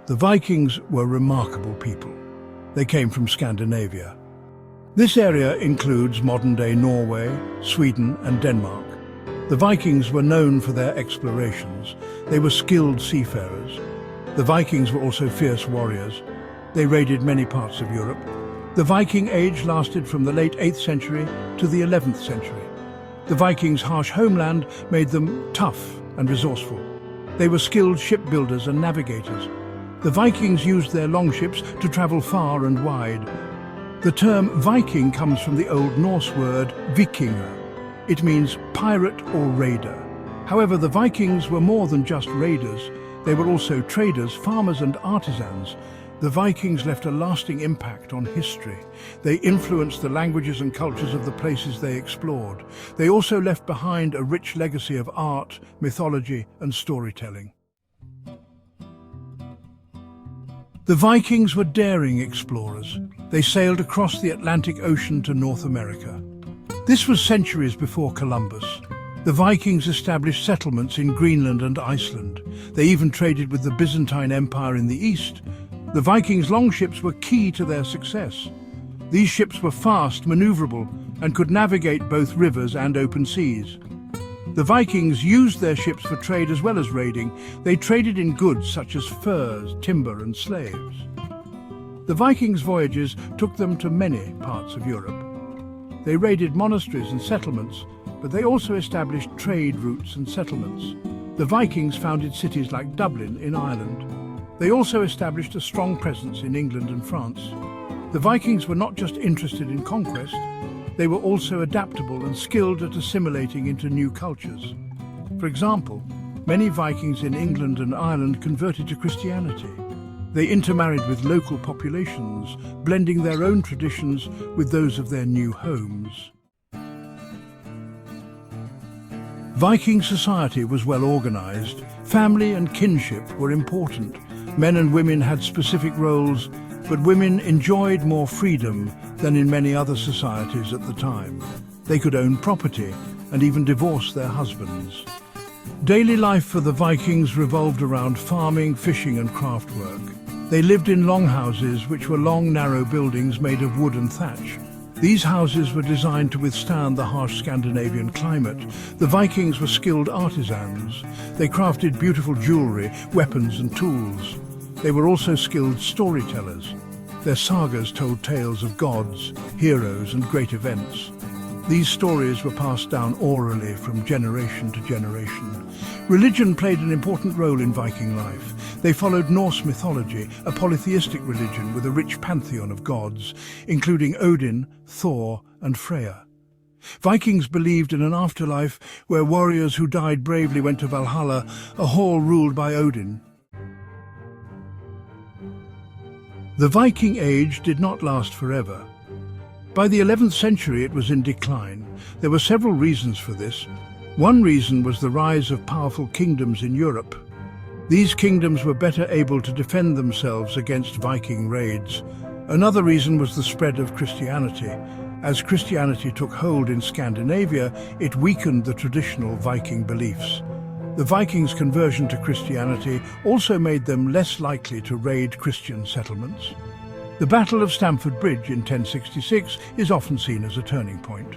The Vikings were remarkable people. They came from Scandinavia. This area includes modern-day Norway, Sweden and Denmark. The Vikings were known for their explorations. They were skilled seafarers. The Vikings were also fierce warriors. They raided many parts of Europe. The Viking Age lasted from the late 8th century to the 11th century. The Vikings' harsh homeland made them tough and resourceful. They were skilled shipbuilders and navigators. The Vikings used their longships to travel far and wide. The term Viking comes from the Old Norse word vikinger. It means pirate or raider. However, the Vikings were more than just raiders. They were also traders, farmers and artisans. The Vikings left a lasting impact on history. They influenced the languages and cultures of the places they explored. They also left behind a rich legacy of art, mythology and storytelling. The Vikings were daring explorers. They sailed across the Atlantic Ocean to North America. This was centuries before Columbus. The Vikings established settlements in Greenland and Iceland. They even traded with the Byzantine Empire in the east. The Vikings' longships were key to their success. These ships were fast, maneuverable, and could navigate both rivers and open seas. The Vikings used their ships for trade as well as raiding. They traded in goods such as furs, timber and slaves. The Vikings' voyages took them to many parts of Europe. They raided monasteries and settlements, but they also established trade routes and settlements. The Vikings founded cities like Dublin in Ireland. They also established a strong presence in England and France. The Vikings were not just interested in conquest, they were also adaptable and skilled at assimilating into new cultures. For example, many Vikings in England and Ireland converted to Christianity. They intermarried with local populations, blending their own traditions with those of their new homes. Viking society was well organized. Family and kinship were important. Men and women had specific roles, but women enjoyed more freedom than in many other societies at the time. They could own property and even divorce their husbands. Daily life for the Vikings revolved around farming, fishing and craft work. They lived in longhouses, which were long, narrow buildings made of wood and thatch. These houses were designed to withstand the harsh Scandinavian climate. The Vikings were skilled artisans. They crafted beautiful jewelry, weapons and tools. They were also skilled storytellers. Their sagas told tales of gods, heroes and great events. These stories were passed down orally from generation to generation. Religion played an important role in Viking life. They followed Norse mythology, a polytheistic religion with a rich pantheon of gods, including Odin, Thor and Freya. Vikings believed in an afterlife where warriors who died bravely went to Valhalla, a hall ruled by Odin. The Viking Age did not last forever. By the 11th century it was in decline. There were several reasons for this. One reason was the rise of powerful kingdoms in Europe. These kingdoms were better able to defend themselves against Viking raids. Another reason was the spread of Christianity. As Christianity took hold in Scandinavia, it weakened the traditional Viking beliefs. The Vikings' conversion to Christianity also made them less likely to raid Christian settlements. The Battle of Stamford Bridge in 1066 is often seen as a turning point.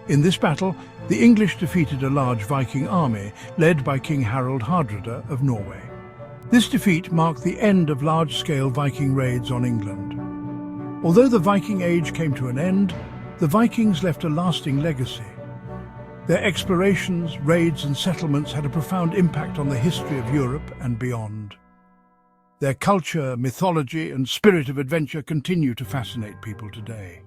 In this battle, the English defeated a large Viking army led by King Harald Hardrada of Norway. This defeat marked the end of large-scale Viking raids on England. Although the Viking Age came to an end, the Vikings left a lasting legacy. Their explorations, raids and settlements had a profound impact on the history of Europe and beyond. Their culture, mythology and spirit of adventure continue to fascinate people today.